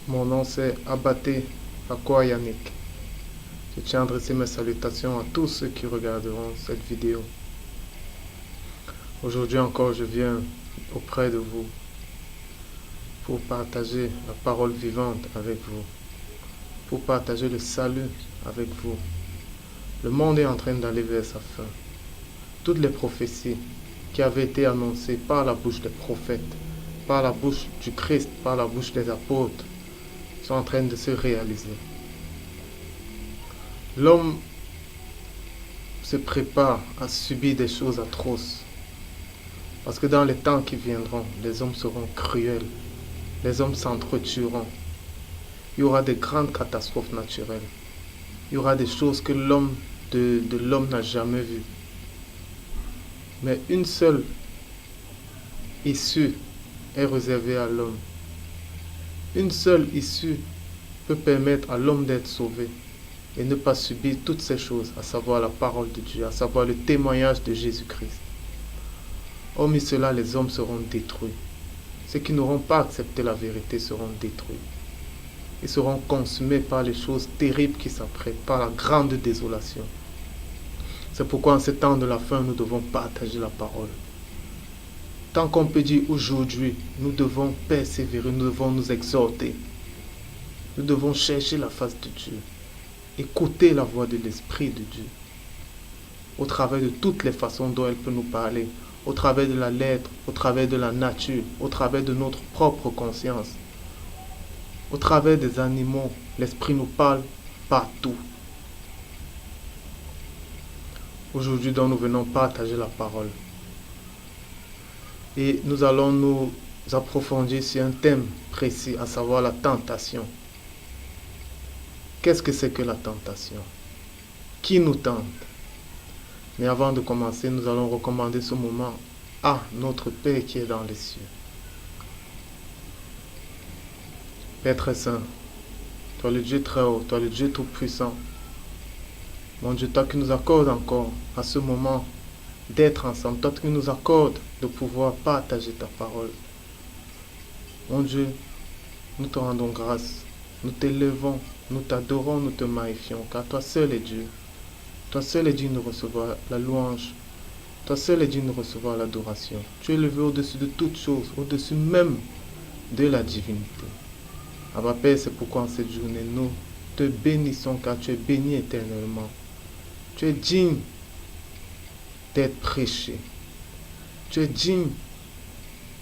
Mon nom c'est Abaté Akwa Yannick. Je tiens à adresser mes salutations à tous ceux qui regarderont cette vidéo. Aujourd'hui encore, je viens auprès de vous pour partager la parole vivante avec vous, pour partager le salut avec vous. Le monde est en train d'aller vers sa fin. Toutes les prophéties qui avaient été annoncées par la bouche des prophètes, par la bouche du Christ, par la bouche des apôtres, sont en train de se réaliser. L'homme se prépare à subir des choses atroces. Parce que dans les temps qui viendront, les hommes seront cruels. Les hommes s'entretueront. Il y aura des grandes catastrophes naturelles. Il y aura des choses que l'homme n'a jamais vues. Mais une seule issue est réservée à l'homme. Une seule issue peut permettre à l'homme d'être sauvé et ne pas subir toutes ces choses, à savoir la parole de Dieu, à savoir le témoignage de Jésus-Christ. Hormis cela, les hommes seront détruits. Ceux qui n'auront pas accepté la vérité seront détruits. Ils seront consumés par les choses terribles qui s'apprêtent, par la grande désolation. C'est pourquoi en ce temps de la fin, nous devons partager la parole. Tant qu'on peut dire aujourd'hui, nous devons persévérer, nous devons nous exhorter. Nous devons chercher la face de Dieu. Écouter la voix de l'Esprit de Dieu. Au travers de toutes les façons dont elle peut nous parler. Au travers de la lettre, au travers de la nature, au travers de notre propre conscience. Au travers des animaux, l'Esprit nous parle partout. Aujourd'hui, nous venons partager la parole. Et nous allons nous approfondir sur un thème précis, à savoir la tentation. Qu'est-ce que c'est que la tentation? Qui nous tente? Mais avant de commencer, nous allons recommander ce moment à notre Père qui est dans les cieux. Père très saint, toi le Dieu très haut, toi le Dieu tout puissant, mon Dieu, toi qui nous accordes encore à ce moment d'être ensemble, toi qui nous accordes de pouvoir partager ta parole. Mon Dieu, nous te rendons grâce, nous t'élevons, nous t'adorons, nous te magnifions, car toi seul est Dieu. Toi seul est digne de recevoir la louange. Toi seul est digne de recevoir l'adoration. Tu es élevé au-dessus de toutes choses, au-dessus même de la divinité. Abba Père, c'est pourquoi en cette journée, nous te bénissons, car tu es béni éternellement. Tu es digne d'être prêché. Tu es digne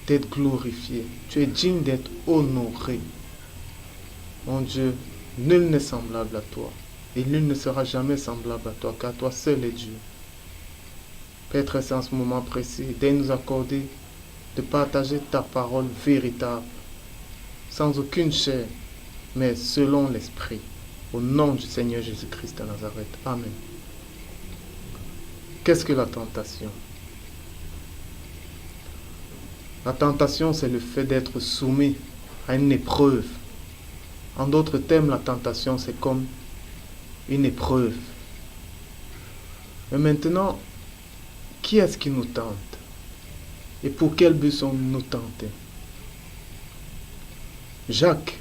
d'être glorifié. Tu es digne d'être honoré. Mon Dieu, nul n'est semblable à toi. Et nul ne sera jamais semblable à toi, car toi seul est Dieu. Père très saint, en ce moment précis, daigne nous accorder de partager ta parole véritable, sans aucune chair, mais selon l'Esprit. Au nom du Seigneur Jésus-Christ de Nazareth. Amen. Qu'est-ce que la tentation? La tentation, c'est le fait d'être soumis à une épreuve. En d'autres termes, la tentation, c'est comme une épreuve. Mais maintenant, qui est-ce qui nous tente? Et pour quel but sommes-nous tentés? Jacques,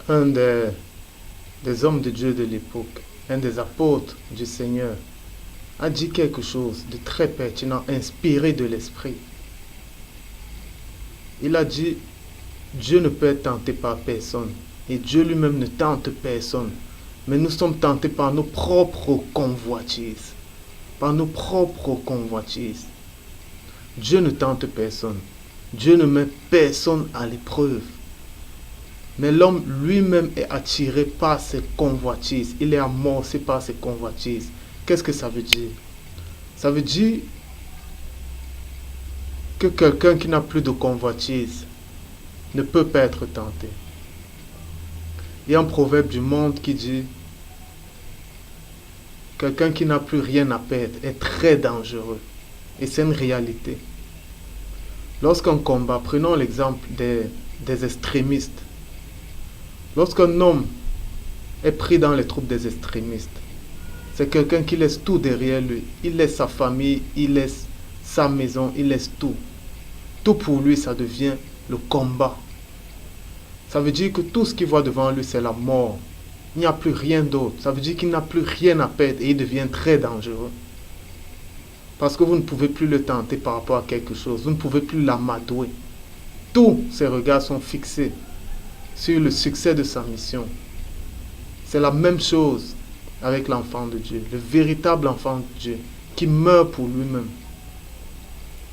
un des hommes de Dieu de l'époque, un des apôtres du Seigneur, a dit quelque chose de très pertinent, inspiré de l'Esprit. Il a dit, Dieu ne peut être tenté par personne, et Dieu lui-même ne tente personne. Mais nous sommes tentés par nos propres convoitises. Par nos propres convoitises. Dieu ne tente personne. Dieu ne met personne à l'épreuve. Mais l'homme lui-même est attiré par ses convoitises. Il est amorcé par ses convoitises. Qu'est-ce que ça veut dire? Ça veut dire que quelqu'un qui n'a plus de convoitise ne peut pas être tenté. Il y a un proverbe du monde qui dit quelqu'un qui n'a plus rien à perdre est très dangereux. Et c'est une réalité. Lorsqu'on combat, prenons l'exemple des extrémistes. Lorsqu'un homme est pris dans les troupes des extrémistes, c'est quelqu'un qui laisse tout derrière lui. Il laisse sa famille, il laisse sa maison, il laisse tout. Tout pour lui, ça devient le combat. Ça veut dire que tout ce qu'il voit devant lui, c'est la mort. Il n'y a plus rien d'autre. Ça veut dire qu'il n'a plus rien à perdre et il devient très dangereux. Parce que vous ne pouvez plus le tenter par rapport à quelque chose. Vous ne pouvez plus l'amadouer. Tous ses regards sont fixés sur le succès de sa mission. C'est la même chose avec l'enfant de Dieu, le véritable enfant de Dieu, qui meurt pour lui-même,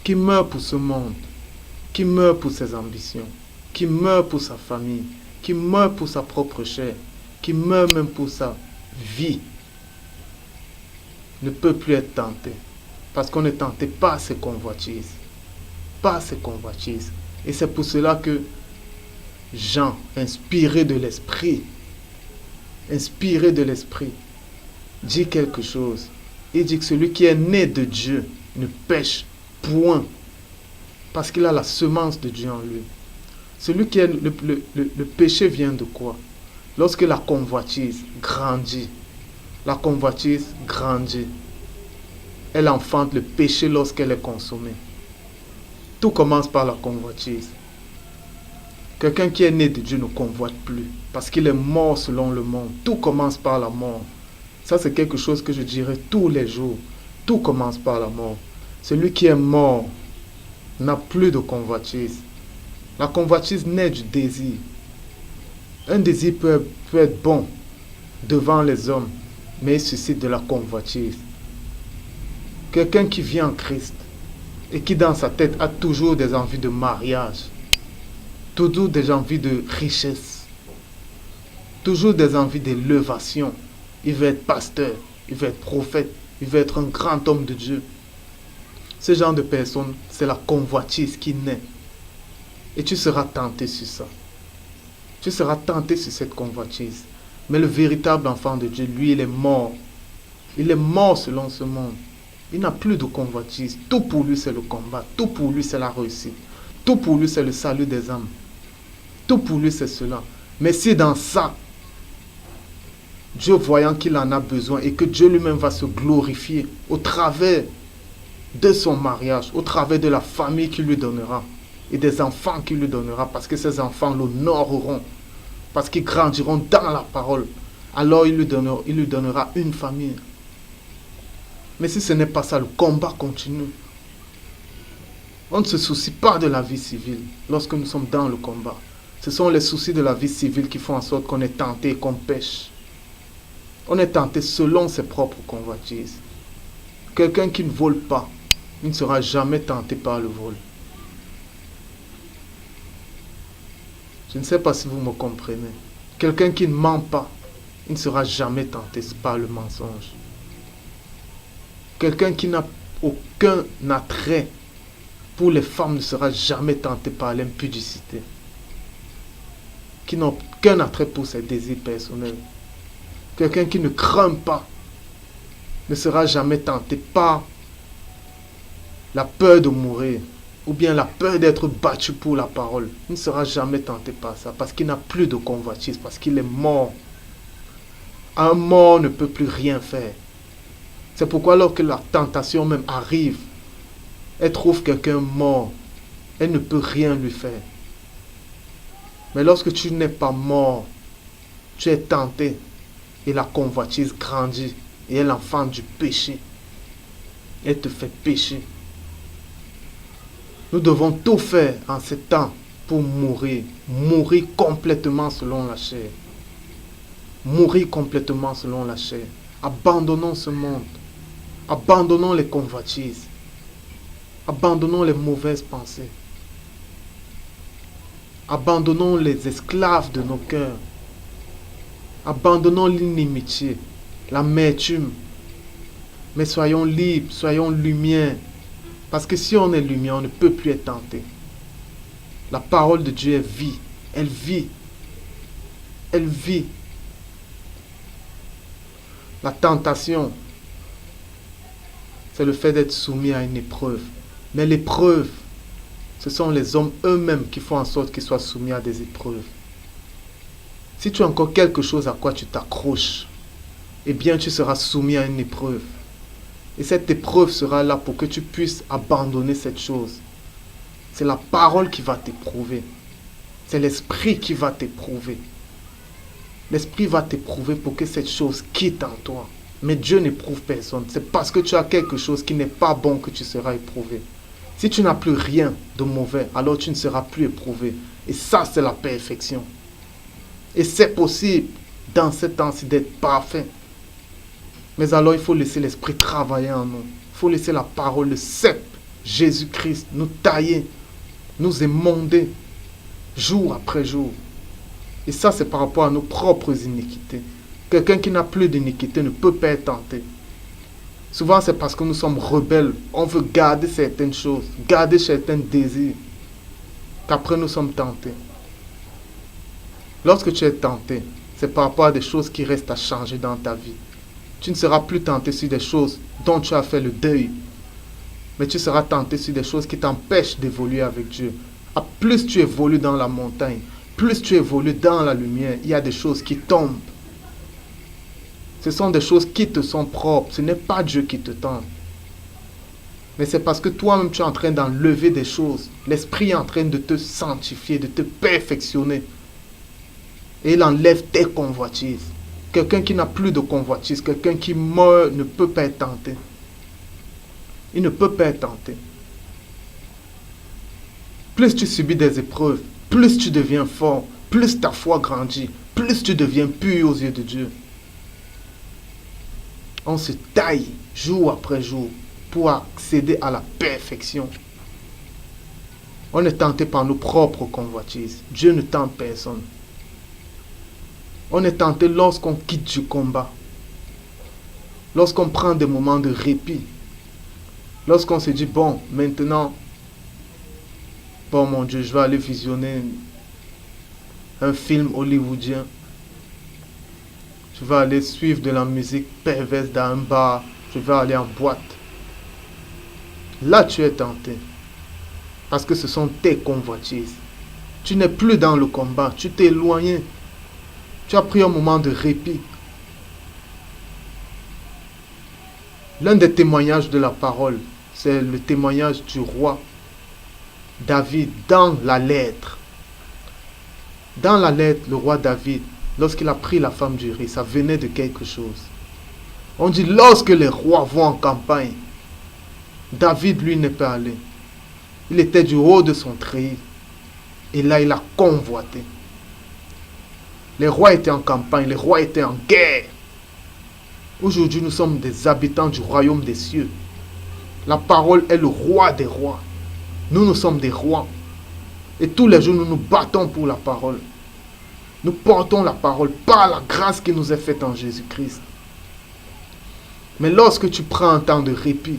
qui meurt pour ce monde, qui meurt pour ses ambitions, qui meurt pour sa famille, qui meurt pour sa propre chair, qui meurt même pour sa vie, ne peut plus être tenté. Parce qu'on est tenté par ses convoitises. Par ses convoitises. Et c'est pour cela que Jean, inspiré de l'Esprit, dit quelque chose. Il dit que celui qui est né de Dieu ne pêche point. Parce qu'il a la semence de Dieu en lui. Celui qui est le péché vient de quoi? Lorsque la convoitise grandit. La convoitise grandit. Elle enfante le péché lorsqu'elle est consommée. Tout commence par la convoitise. Quelqu'un qui est né de Dieu ne convoite plus parce qu'il est mort selon le monde. Tout commence par la mort. Ça, c'est quelque chose que je dirais tous les jours. Tout commence par la mort. Celui qui est mort n'a plus de convoitise. La convoitise naît du désir. Un désir peut être bon devant les hommes, mais il suscite de la convoitise. Quelqu'un qui vit en Christ et qui dans sa tête a toujours des envies de mariage, toujours des envies de richesse, toujours des envies d'élévation. Il veut être pasteur, il veut être prophète, il veut être un grand homme de Dieu. Ce genre de personne, c'est la convoitise qui naît. Et tu seras tenté sur ça. Tu seras tenté sur cette convoitise. Mais le véritable enfant de Dieu, lui, il est mort. Il est mort selon ce monde. Il n'a plus de convoitise. Tout pour lui, c'est le combat. Tout pour lui, c'est la réussite. Tout pour lui, c'est le salut des âmes. Tout pour lui, c'est cela. Mais si dans ça, Dieu voyant qu'il en a besoin et que Dieu lui-même va se glorifier au travers de son mariage, au travers de la famille qu'il lui donnera et des enfants qu'il lui donnera, parce que ces enfants l'honoreront, parce qu'ils grandiront dans la parole, alors il lui donnera une famille. Mais si ce n'est pas ça, le combat continue. On ne se soucie pas de la vie civile lorsque nous sommes dans le combat. Ce sont les soucis de la vie civile qui font en sorte qu'on est tenté et qu'on pêche. On est tenté selon ses propres convoitises. Quelqu'un qui ne vole pas, il ne sera jamais tenté par le vol. Je ne sais pas si vous me comprenez. Quelqu'un qui ne ment pas, il ne sera jamais tenté par le mensonge. Quelqu'un qui n'a aucun attrait pour les femmes ne sera jamais tenté par l'impudicité. Qui n'a aucun attrait pour ses désirs personnels. Quelqu'un qui ne craint pas ne sera jamais tenté par la peur de mourir ou bien la peur d'être battu pour la parole. Il ne sera jamais tenté par ça parce qu'il n'a plus de convoitise, parce qu'il est mort. Un mort ne peut plus rien faire. C'est pourquoi lorsque la tentation même arrive, elle trouve quelqu'un mort, elle ne peut rien lui faire. Mais lorsque tu n'es pas mort, tu es tenté et la convoitise grandit et elle enfante du péché. Elle te fait pécher. Nous devons tout faire en ce temps pour mourir. Mourir complètement selon la chair. Mourir complètement selon la chair. Abandonnons ce monde. Abandonnons les convoitises. Abandonnons les mauvaises pensées. Abandonnons les esclaves de nos cœurs. Abandonnons l'inimitié, l'amertume. Mais soyons libres, soyons lumière. Parce que si on est lumière, on ne peut plus être tenté. La parole de Dieu est vie. Elle vit. Elle vit. La tentation, c'est le fait d'être soumis à une épreuve. Mais l'épreuve, ce sont les hommes eux-mêmes qui font en sorte qu'ils soient soumis à des épreuves. Si tu as encore quelque chose à quoi tu t'accroches, eh bien tu seras soumis à une épreuve. Et cette épreuve sera là pour que tu puisses abandonner cette chose. C'est la parole qui va t'éprouver. C'est l'esprit qui va t'éprouver. L'esprit va t'éprouver pour que cette chose quitte en toi. Mais Dieu n'éprouve personne. C'est parce que tu as quelque chose qui n'est pas bon que tu seras éprouvé. Si tu n'as plus rien de mauvais, alors tu ne seras plus éprouvé. Et ça, c'est la perfection. Et c'est possible dans ce temps-ci d'être parfait. Mais alors, il faut laisser l'esprit travailler en nous. Il faut laisser la parole, le cep, Jésus-Christ, nous tailler, nous émonder, jour après jour. Et ça, c'est par rapport à nos propres iniquités. Quelqu'un qui n'a plus d'iniquité ne peut pas être tenté. Souvent, c'est parce que nous sommes rebelles. On veut garder certaines choses, garder certains désirs, qu'après nous sommes tentés. Lorsque tu es tenté, c'est par rapport à des choses qui restent à changer dans ta vie. Tu ne seras plus tenté sur des choses dont tu as fait le deuil, mais tu seras tenté sur des choses qui t'empêchent d'évoluer avec Dieu. Plus tu évolues dans la montagne, plus tu évolues dans la lumière, il y a des choses qui tombent. Ce sont des choses qui te sont propres. Ce n'est pas Dieu qui te tente. Mais c'est parce que toi-même tu es en train d'enlever des choses. L'esprit est en train de te sanctifier, de te perfectionner. Et il enlève tes convoitises. Quelqu'un qui n'a plus de convoitises, quelqu'un qui meurt ne peut pas être tenté. Il ne peut pas être tenté. Plus tu subis des épreuves, plus tu deviens fort, plus ta foi grandit, plus tu deviens pur aux yeux de Dieu. On se taille jour après jour pour accéder à la perfection. On est tenté par nos propres convoitises. Dieu ne tente personne. On est tenté lorsqu'on quitte du combat. Lorsqu'on prend des moments de répit. Lorsqu'on se dit, bon, maintenant, bon mon Dieu, je vais aller visionner un film hollywoodien. Je vais aller suivre de la musique perverse dans un bar. Je vais aller en boîte. Là, tu es tenté. Parce que ce sont tes convoitises. Tu n'es plus dans le combat. Tu t'es éloigné. Tu as pris un moment de répit. L'un des témoignages de la parole, c'est le témoignage du roi David dans la lettre. Dans la lettre, le roi David, lorsqu'il a pris la femme d'Uri, ça venait de quelque chose. On dit, lorsque les rois vont en campagne, David, lui, n'est pas allé. Il était du haut de son treillis. Et là, il a convoité. Les rois étaient en campagne, les rois étaient en guerre. Aujourd'hui, nous sommes des habitants du royaume des cieux. La parole est le roi des rois. Nous sommes des rois. Et tous les jours, nous nous battons pour la parole. Nous portons la parole par la grâce qui nous est faite en Jésus-Christ. Mais lorsque tu prends un temps de répit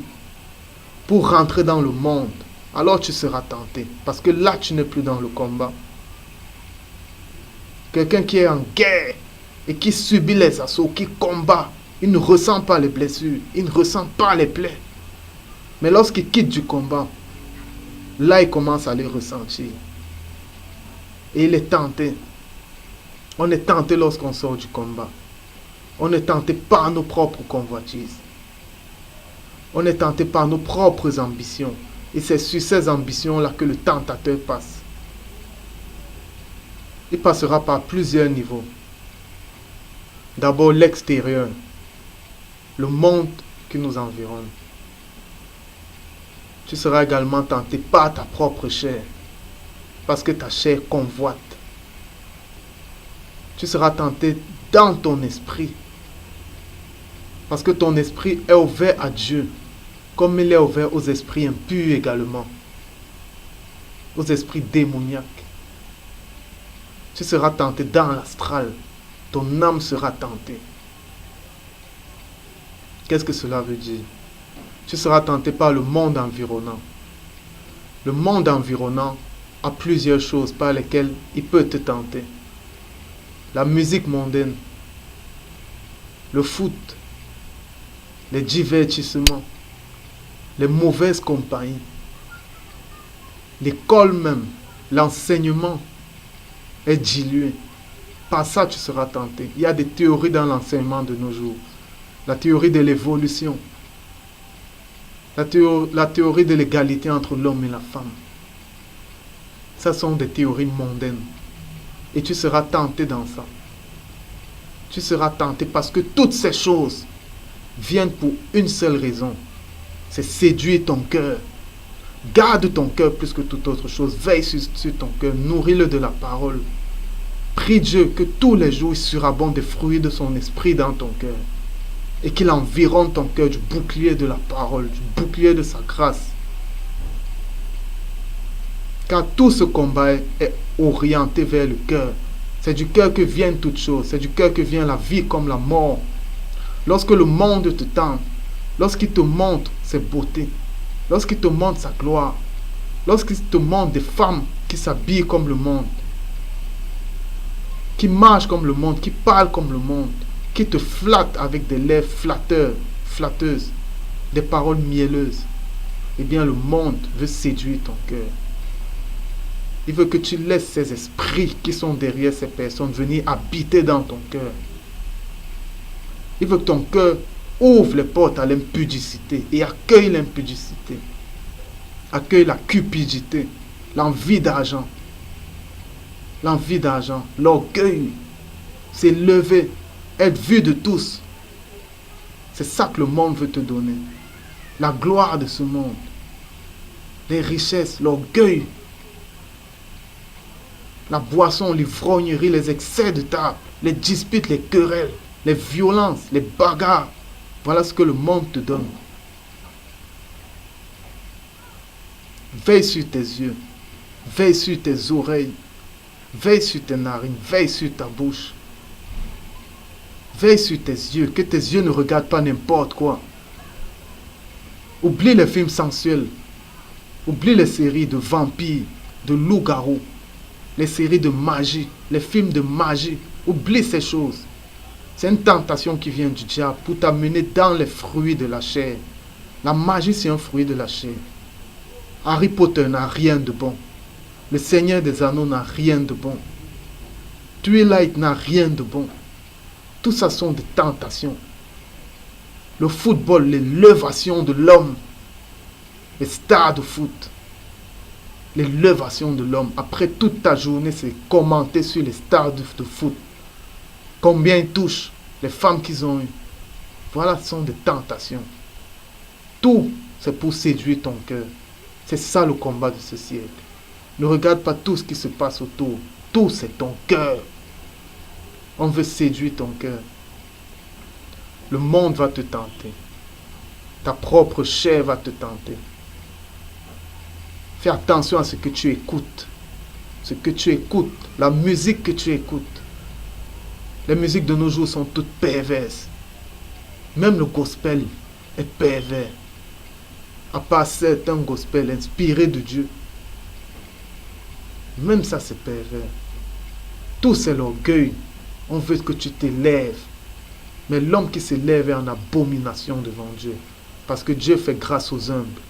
pour rentrer dans le monde, alors tu seras tenté. Parce que là, tu n'es plus dans le combat. Quelqu'un qui est en guerre et qui subit les assauts, qui combat, il ne ressent pas les blessures, il ne ressent pas les plaies. Mais lorsqu'il quitte du combat, là, il commence à les ressentir. Et il est tenté. On est tenté lorsqu'on sort du combat. On est tenté par nos propres convoitises. On est tenté par nos propres ambitions. Et c'est sur ces ambitions-là que le tentateur passe. Il passera par plusieurs niveaux. D'abord l'extérieur, le monde qui nous environne. Tu seras également tenté par ta propre chair, parce que ta chair convoite. Tu seras tenté dans ton esprit, parce que ton esprit est ouvert à Dieu, comme il est ouvert aux esprits impurs également, aux esprits démoniaques. Tu seras tenté dans l'astral, ton âme sera tentée. Qu'est-ce que cela veut dire? Tu seras tenté par le monde environnant. Le monde environnant a plusieurs choses par lesquelles il peut te tenter. La musique mondaine, le foot, les divertissements, les mauvaises compagnies, l'école même, l'enseignement est dilué. Par ça, tu seras tenté. Il y a des théories dans l'enseignement de nos jours. La théorie de l'évolution. La théorie de l'égalité entre l'homme et la femme. Ce sont des théories mondaines. Et tu seras tenté dans ça. Tu seras tenté parce que toutes ces choses viennent pour une seule raison. C'est séduire ton cœur. Garde ton cœur plus que toute autre chose. Veille sur ton cœur. Nourris-le de la parole. Prie Dieu que tous les jours il surabonde des fruits de son esprit dans ton cœur. Et qu'il environne ton cœur du bouclier de la parole, du bouclier de sa grâce. Car tout ce combat est orienté vers le cœur. C'est du cœur que viennent toutes choses. C'est du cœur que vient la vie comme la mort. Lorsque le monde te tente, lorsqu'il te montre ses beautés, lorsqu'il te montre sa gloire, lorsqu'il te montre des femmes qui s'habillent comme le monde, qui marchent comme le monde, qui parlent comme le monde, qui te flattent avec des lèvres flatteuses, des paroles mielleuses, eh bien le monde veut séduire ton cœur. Il veut que tu laisses ces esprits qui sont derrière ces personnes venir habiter dans ton cœur. Il veut que ton cœur ouvre les portes à l'impudicité et accueille l'impudicité. Accueille la cupidité, l'envie d'argent. L'envie d'argent, l'orgueil, s'élever, être vu de tous. C'est ça que le monde veut te donner. La gloire de ce monde. Les richesses, l'orgueil. La boisson, l'ivrognerie, les excès de table, les disputes, les querelles, les violences, les bagarres. Voilà ce que le monde te donne. Veille sur tes yeux, veille sur tes oreilles, veille sur tes narines, veille sur ta bouche. Veille sur tes yeux, que tes yeux ne regardent pas n'importe quoi. Oublie les films sensuels, oublie les séries de vampires, de loups-garous, les séries de magie, les films de magie. Oublie ces choses. C'est une tentation qui vient du diable pour t'amener dans les fruits de la chair. La magie, c'est un fruit de la chair. Harry Potter n'a rien de bon. Le Seigneur des Anneaux n'a rien de bon. Twilight n'a rien de bon. Tout ça sont des tentations. Le football, l'élévation de l'homme. Les stars de foot. L'élévation de l'homme. Après toute ta journée, c'est commenter sur les stars de foot. Combien ils touchent, les femmes qu'ils ont eues. Voilà, ce sont des tentations. Tout, c'est pour séduire ton cœur. C'est ça le combat de ce siècle. Ne regarde pas tout ce qui se passe autour. Tout, c'est ton cœur. On veut séduire ton cœur. Le monde va te tenter. Ta propre chair va te tenter. Fais attention à ce que tu écoutes. Ce que tu écoutes. La musique que tu écoutes. Les musiques de nos jours sont toutes perverses. Même le gospel est pervers. À part certains gospels inspirés de Dieu. Même ça, c'est pervers. Tout, c'est l'orgueil. On veut que tu t'élèves. Mais l'homme qui s'élève est en abomination devant Dieu. Parce que Dieu fait grâce aux humbles.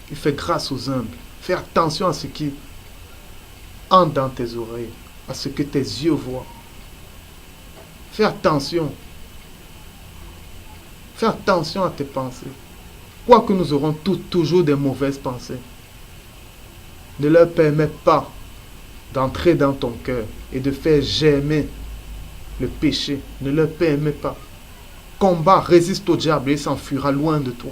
Il fait grâce aux humbles. Fais attention à ce qui entre dans tes oreilles. À ce que tes yeux voient. Fais attention. Fais attention à tes pensées. Quoique nous aurons toujours des mauvaises pensées. Ne leur permets pas d'entrer dans ton cœur et de faire germer le péché. Ne leur permets pas. Combat, résiste au diable et il s'enfuira loin de toi.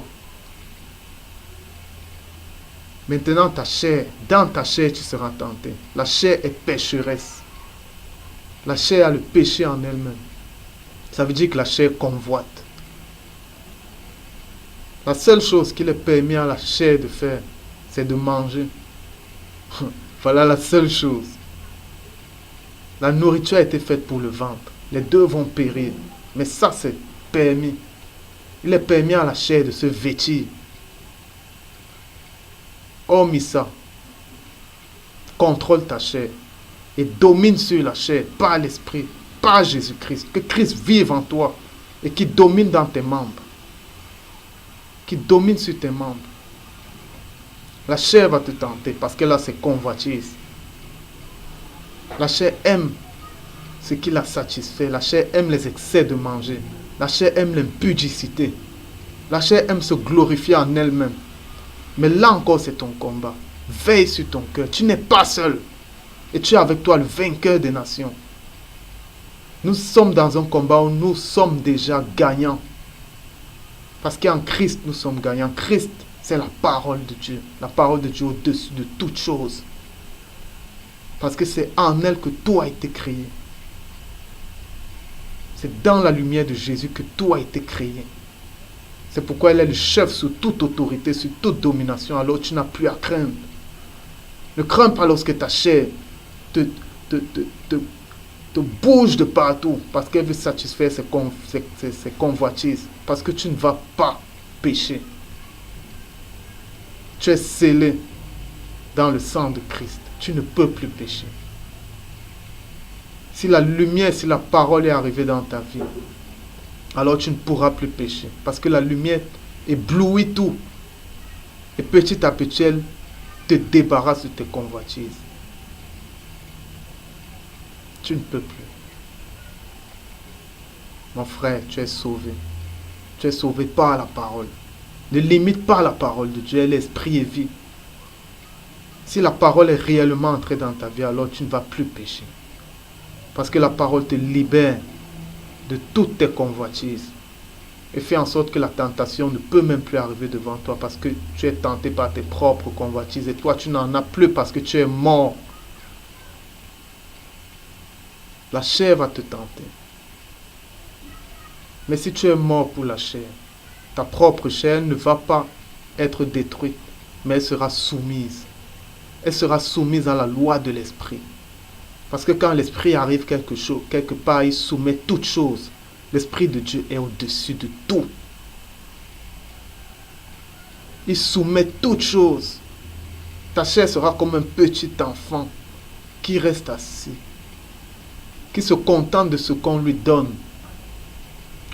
Maintenant, ta chair, dans ta chair, tu seras tenté. La chair est pécheresse. La chair a le péché en elle-même. Ça veut dire que la chair convoite. La seule chose qu'il est permis à la chair de faire, c'est de manger. Voilà la seule chose. La nourriture a été faite pour le ventre. Les deux vont périr. Mais ça, c'est permis. Il est permis à la chair de se vêtir. Hormis ça, contrôle ta chair et domine sur la chair par l'esprit, par Jésus-Christ. Que Christ vive en toi et qui domine dans tes membres. Qui domine sur tes membres. La chair va te tenter parce qu'elle a ses convoitises. La chair aime ce qui la satisfait. La chair aime les excès de manger. La chair aime l'impudicité. La chair aime se glorifier en elle-même. Mais là encore, c'est ton combat. Veille sur ton cœur. Tu n'es pas seul. Et tu es avec toi le vainqueur des nations. Nous sommes dans un combat où nous sommes déjà gagnants. Parce qu'en Christ, nous sommes gagnants. Christ, c'est la parole de Dieu. La parole de Dieu au-dessus de toute chose. Parce que c'est en elle que tout a été créé. C'est dans la lumière de Jésus que tout a été créé. C'est pourquoi elle est le chef sur toute autorité, sur toute domination. Alors tu n'as plus à craindre. Ne crains pas lorsque ta chair te bouge de partout parce qu'elle veut satisfaire ses convoitises. Parce que tu ne vas pas pécher. Tu es scellé dans le sang de Christ. Tu ne peux plus pécher. Si la lumière, si la parole est arrivée dans ta vie, alors tu ne pourras plus pécher. Parce que la lumière éblouit tout. Et petit à petit, elle te débarrasse de tes convoitises. Tu ne peux plus. Mon frère, tu es sauvé. Tu es sauvé par la parole. Ne limite pas la parole de Dieu, l'esprit et vie. Si la parole est réellement entrée dans ta vie, alors tu ne vas plus pécher. Parce que la parole te libère de toutes tes convoitises. Et fait en sorte que la tentation ne peut même plus arriver devant toi parce que tu es tenté par tes propres convoitises. Et toi, tu n'en as plus parce que tu es mort. La chair va te tenter. Mais si tu es mort pour la chair, ta propre chair ne va pas être détruite, mais elle sera soumise. Elle sera soumise à la loi de l'esprit. Parce que quand l'esprit arrive quelque part, il soumet toutes choses. L'esprit de Dieu est au-dessus de tout. Il soumet toutes choses. Ta chair sera comme un petit enfant qui reste assis, qui se contente de ce qu'on lui donne.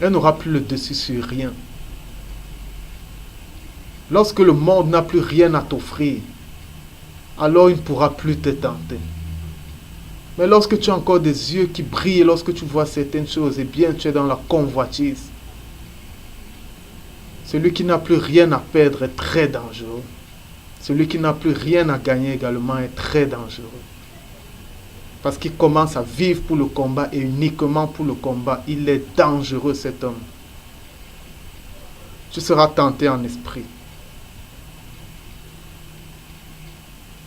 Elle n'aura plus le dessus sur rien. Lorsque le monde n'a plus rien à t'offrir, alors il ne pourra plus te tenter. Mais lorsque tu as encore des yeux qui brillent, lorsque tu vois certaines choses, eh bien tu es dans la convoitise. Celui qui n'a plus rien à perdre est très dangereux. Celui qui n'a plus rien à gagner également est très dangereux. Parce qu'il commence à vivre pour le combat et uniquement pour le combat. Il est dangereux cet homme. Tu seras tenté en esprit.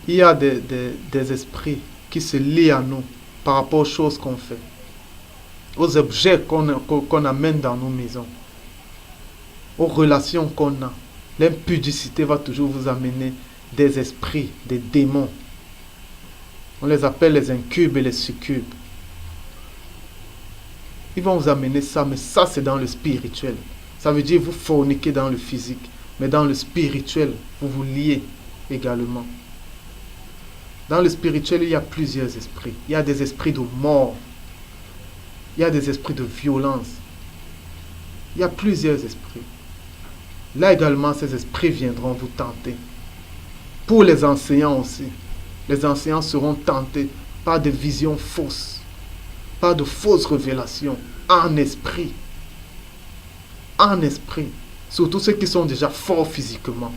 Il y a des esprits qui se lient à nous par rapport aux choses qu'on fait, aux objets qu'on amène dans nos maisons, aux relations qu'on a. L'impudicité va toujours vous amener des esprits, des démons. On les appelle les incubes et les succubes. Ils vont vous amener ça, mais ça c'est dans le spirituel. Ça veut dire vous forniquez dans le physique, mais dans le spirituel, vous vous liez également. Dans le spirituel, il y a plusieurs esprits. Il y a des esprits de mort. Il y a des esprits de violence. Il y a plusieurs esprits. Là également, ces esprits viendront vous tenter. Pour les enseignants aussi. Les enseignants seront tentés par des visions fausses, par de fausses révélations, en esprit. En esprit. Surtout ceux qui sont déjà forts physiquement.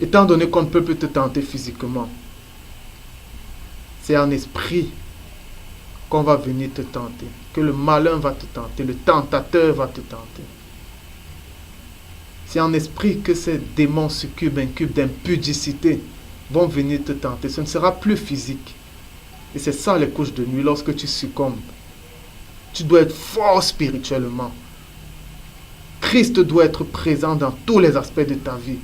Étant donné qu'on ne peut plus te tenter physiquement, c'est en esprit qu'on va venir te tenter, que le malin va te tenter, le tentateur va te tenter. C'est en esprit que ces démons succubes, incubes d'impudicité vont venir te tenter. Ce ne sera plus physique. Et c'est ça les couches de nuit lorsque tu succombes. Tu dois être fort spirituellement. Christ doit être présent dans tous les aspects de ta vie.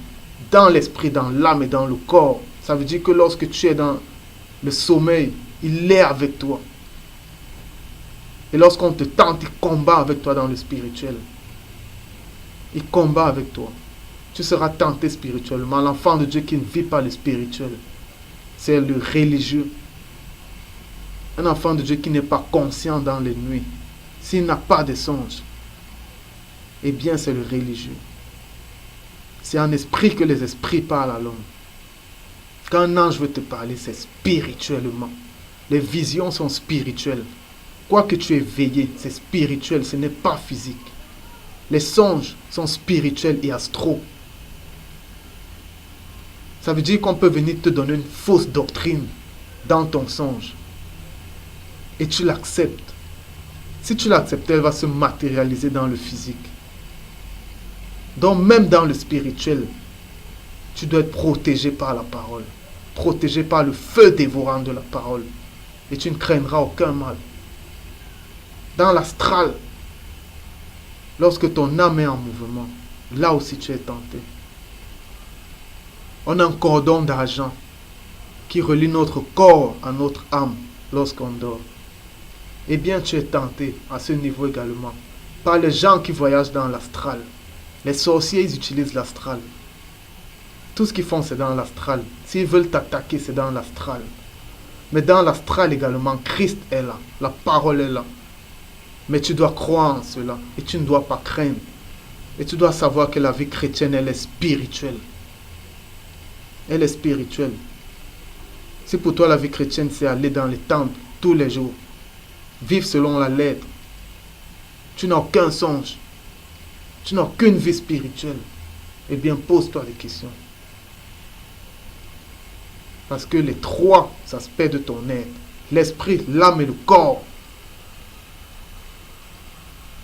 Dans l'esprit, dans l'âme et dans le corps. Ça veut dire que lorsque tu es dans le sommeil, il est avec toi. Et lorsqu'on te tente, il combat avec toi dans le spirituel. Il combat avec toi. Tu seras tenté spirituellement. L'enfant de Dieu qui ne vit pas le spirituel, c'est le religieux. Un enfant de Dieu qui n'est pas conscient dans les nuits, s'il n'a pas de songes, eh bien c'est le religieux. C'est en esprit que les esprits parlent à l'homme. Quand un ange veut te parler, c'est spirituellement. Les visions sont spirituelles. Quoi que tu aies veillé, c'est spirituel, ce n'est pas physique. Les songes sont spirituels et astraux. Ça veut dire qu'on peut venir te donner une fausse doctrine dans ton songe et tu l'acceptes. Si tu l'acceptes, elle va se matérialiser dans le physique. Donc même dans le spirituel, tu dois être protégé par la parole, protégé par le feu dévorant de la parole, et tu ne craindras aucun mal. Dans l'astral, lorsque ton âme est en mouvement, là aussi tu es tenté. On a un cordon d'argent qui relie notre corps à notre âme lorsqu'on dort. Eh bien, tu es tenté à ce niveau également par les gens qui voyagent dans l'astral. Les sorciers, ils utilisent l'astral. Tout ce qu'ils font, c'est dans l'astral. S'ils veulent t'attaquer, c'est dans l'astral. Mais dans l'astral également, Christ est là. La parole est là. Mais tu dois croire en cela. Et tu ne dois pas craindre. Et tu dois savoir que la vie chrétienne, elle est spirituelle. Elle est spirituelle. Si pour toi, la vie chrétienne, c'est aller dans les temples tous les jours, vivre selon la lettre, tu n'as aucun songe, tu n'as aucune vie spirituelle, eh bien, pose-toi des questions. Parce que les trois aspects de ton être, l'esprit, l'âme et le corps,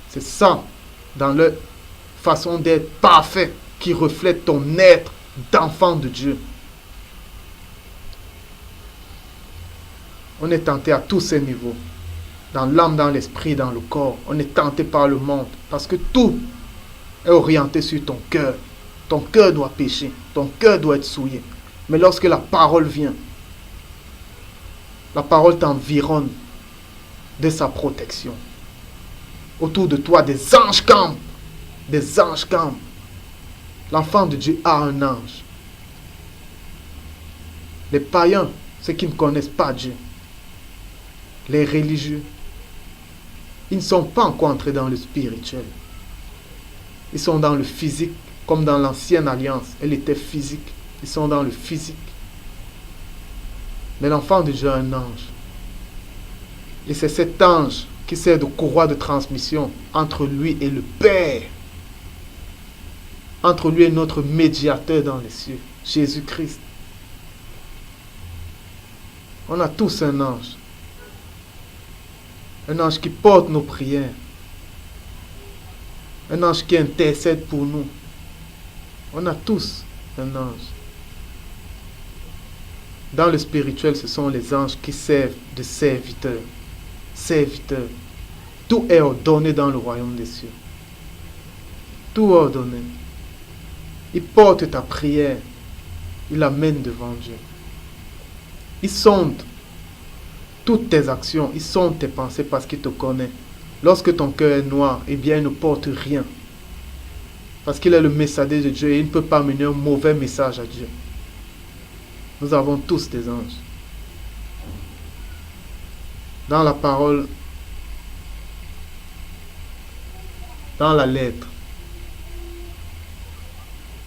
c'est ça, dans leur façon d'être parfait, qui reflète ton être d'enfant de Dieu. On est tenté à tous ces niveaux. Dans l'âme, dans l'esprit, dans le corps. On est tenté par le monde. Parce que tout est orienté sur ton cœur. Ton cœur doit pécher. Ton cœur doit être souillé. Mais lorsque la parole vient, la parole t'environne de sa protection. Autour de toi, des anges campent. Des anges campent. L'enfant de Dieu a un ange. Les païens, ceux qui ne connaissent pas Dieu, les religieux, ils ne sont pas encore entrés dans le spirituel. Ils sont dans le physique, comme dans l'ancienne alliance. Elle était physique. Ils sont dans le physique. Mais l'enfant de Dieu a un ange. Et c'est cet ange qui sert de courroie de transmission entre lui et le Père. Entre lui et notre médiateur dans les cieux, Jésus-Christ. On a tous un ange. Un ange qui porte nos prières. Un ange qui intercède pour nous. On a tous un ange. Dans le spirituel, ce sont les anges qui servent de serviteurs. Serviteurs. Tout est ordonné dans le royaume des cieux. Tout est ordonné. Il porte ta prière. Il l'amène devant Dieu. Il sonde toutes tes actions, il sonde tes pensées parce qu'il te connaît. Lorsque ton cœur est noir, eh bien il ne porte rien. Parce qu'il est le messager de Dieu et il ne peut pas mener un mauvais message à Dieu. Nous avons tous des anges. Dans la parole, dans la lettre,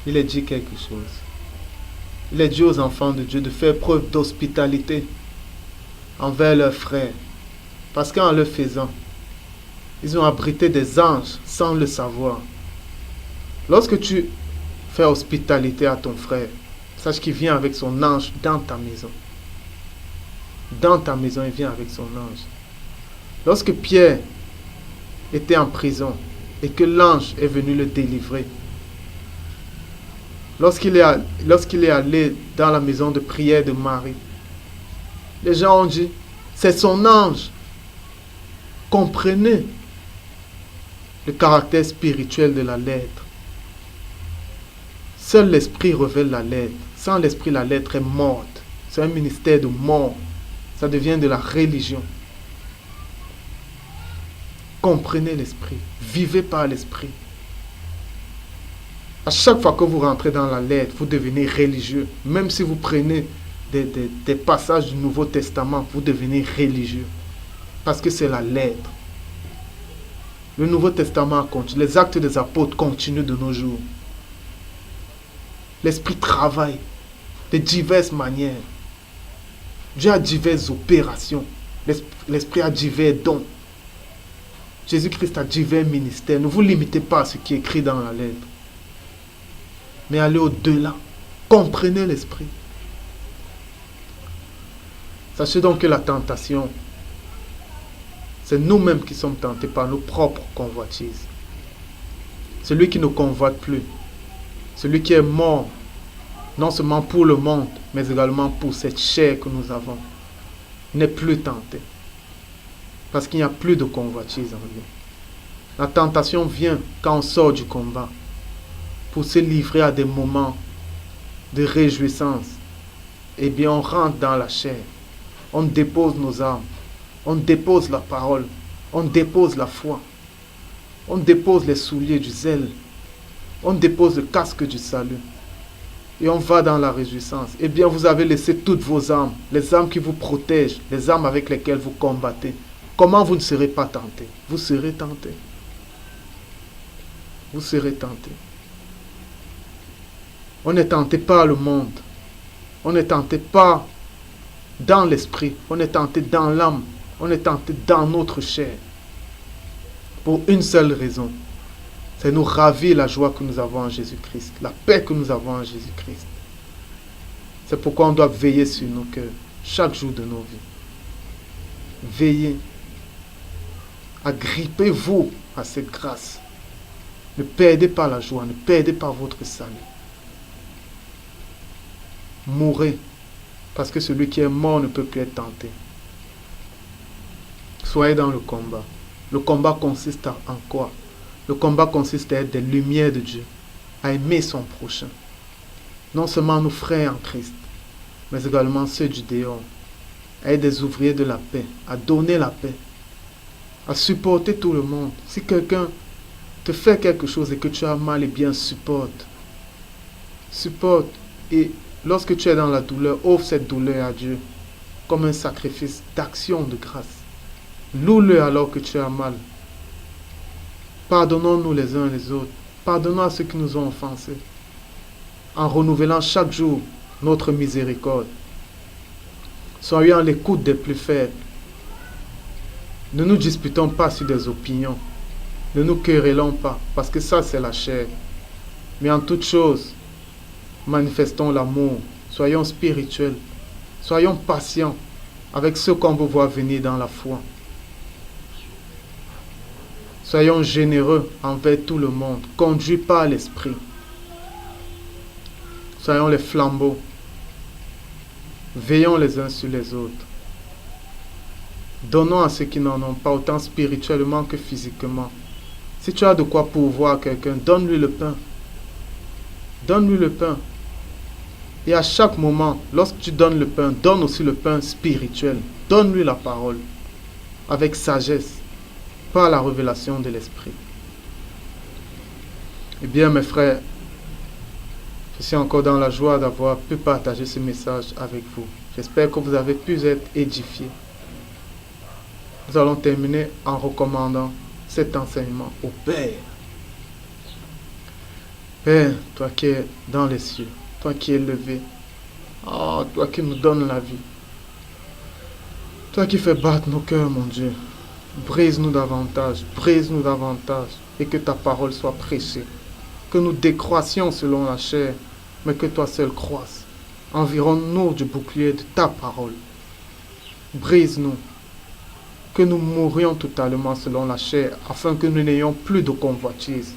il est dit quelque chose. Il est dit aux enfants de Dieu de faire preuve d'hospitalité envers leurs frères. Parce qu'en le faisant, ils ont abrité des anges sans le savoir. Lorsque tu fais hospitalité à ton frère, sache qu'il vient avec son ange dans ta maison. Dans ta maison, il vient avec son ange. Lorsque Pierre était en prison et que l'ange est venu le délivrer, lorsqu'il est allé dans la maison de prière de Marie, les gens ont dit, c'est son ange. Comprenez le caractère spirituel de la lettre. Seul l'esprit révèle la lettre. Sans l'esprit, la lettre est morte. C'est un ministère de mort. Ça devient de la religion. Comprenez l'esprit. Vivez par l'esprit. À chaque fois que vous rentrez dans la lettre, vous devenez religieux. Même si vous prenez des passages du Nouveau Testament, vous devenez religieux. Parce que c'est la lettre. Le Nouveau Testament continue. Les actes des apôtres continuent de nos jours. L'esprit travaille de diverses manières. Dieu a diverses opérations. L'esprit a divers dons. Jésus-Christ a divers ministères. Ne vous limitez pas à ce qui est écrit dans la lettre. Mais allez au-delà. Comprenez l'esprit. Sachez donc que la tentation, c'est nous-mêmes qui sommes tentés par nos propres convoitises. Celui qui ne convoite plus, celui qui est mort, non seulement pour le monde, mais également pour cette chair que nous avons, n'est plus tenté. Parce qu'il n'y a plus de convoitise en lui. La tentation vient quand on sort du combat pour se livrer à des moments de réjouissance. Eh bien, on rentre dans la chair. On dépose nos armes. On dépose la parole. On dépose la foi. On dépose les souliers du zèle. On dépose le casque du salut. Et on va dans la réjouissance. Eh bien, vous avez laissé toutes vos armes. Les armes qui vous protègent. Les armes avec lesquelles vous combattez. Comment vous ne serez pas tenté? Vous serez tenté. Vous serez tenté. On est tenté par le monde. On est tenté pas dans l'esprit. On est tenté dans l'âme. On est tenté dans notre chair. Pour une seule raison. C'est nous ravir la joie que nous avons en Jésus-Christ. La paix que nous avons en Jésus-Christ. C'est pourquoi on doit veiller sur nos cœurs. Chaque jour de nos vies. Veillez. Agrippez-vous à cette grâce. Ne perdez pas la joie. Ne perdez pas votre salut. Mourrez. Parce que celui qui est mort ne peut plus être tenté. Soyez dans le combat. Le combat consiste en quoi? Le combat consiste à être des lumières de Dieu. À aimer son prochain. Non seulement nos frères en Christ. Mais également ceux du dehors. À être des ouvriers de la paix. À donner la paix. À supporter tout le monde. Si quelqu'un te fait quelque chose et que tu as mal, eh bien supporte. Supporte. Et lorsque tu es dans la douleur, offre cette douleur à Dieu comme un sacrifice d'action de grâce. Loue-le alors que tu as mal. Pardonnons-nous les uns les autres. Pardonnons à ceux qui nous ont offensés. En renouvelant chaque jour notre miséricorde. Soyons à l'écoute des plus faibles. Ne nous disputons pas sur des opinions. Ne nous querellons pas, parce que ça c'est la chair. Mais en toute chose, manifestons l'amour. Soyons spirituels. Soyons patients avec ceux qu'on veut voir venir dans la foi. Soyons généreux envers tout le monde, conduits par l'Esprit. Soyons les flambeaux. Veillons les uns sur les autres. Donnons à ceux qui n'en ont pas, autant spirituellement que physiquement. Si tu as de quoi pourvoir quelqu'un, donne-lui le pain. Donne-lui le pain. Et à chaque moment, lorsque tu donnes le pain, donne aussi le pain spirituel. Donne-lui la parole. Avec sagesse. Par la révélation de l'Esprit. Eh bien, mes frères, je suis encore dans la joie d'avoir pu partager ce message avec vous. J'espère que vous avez pu être édifiés. Nous allons terminer en recommandant cet enseignement au Père. Père, toi qui es dans les cieux, toi qui es élevé, oh, toi qui nous donnes la vie, toi qui fais battre nos cœurs, mon Dieu, brise-nous davantage, et que ta parole soit prêchée, que nous décroissions selon la chair, mais que toi seul croisses. Environne-nous du bouclier de ta parole. Brise-nous, que nous mourions totalement selon la chair, afin que nous n'ayons plus de convoitise,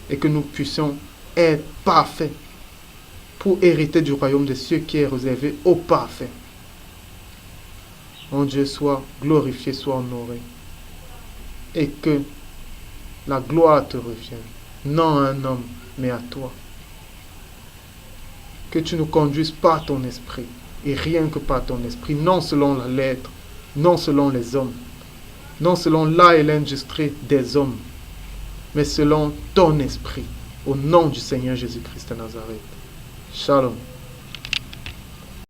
et que nous puissions être parfaits, pour hériter du royaume des cieux qui est réservé aux parfaits. Mon Dieu, soit glorifié, soit honoré, et que la gloire te revienne, non à un homme, mais à toi. Que tu nous conduises par ton esprit, et rien que par ton esprit, non selon la lettre, non selon les hommes, non selon l'art et l'industrie des hommes, mais selon ton esprit, au nom du Seigneur Jésus-Christ de Nazareth. Shalom.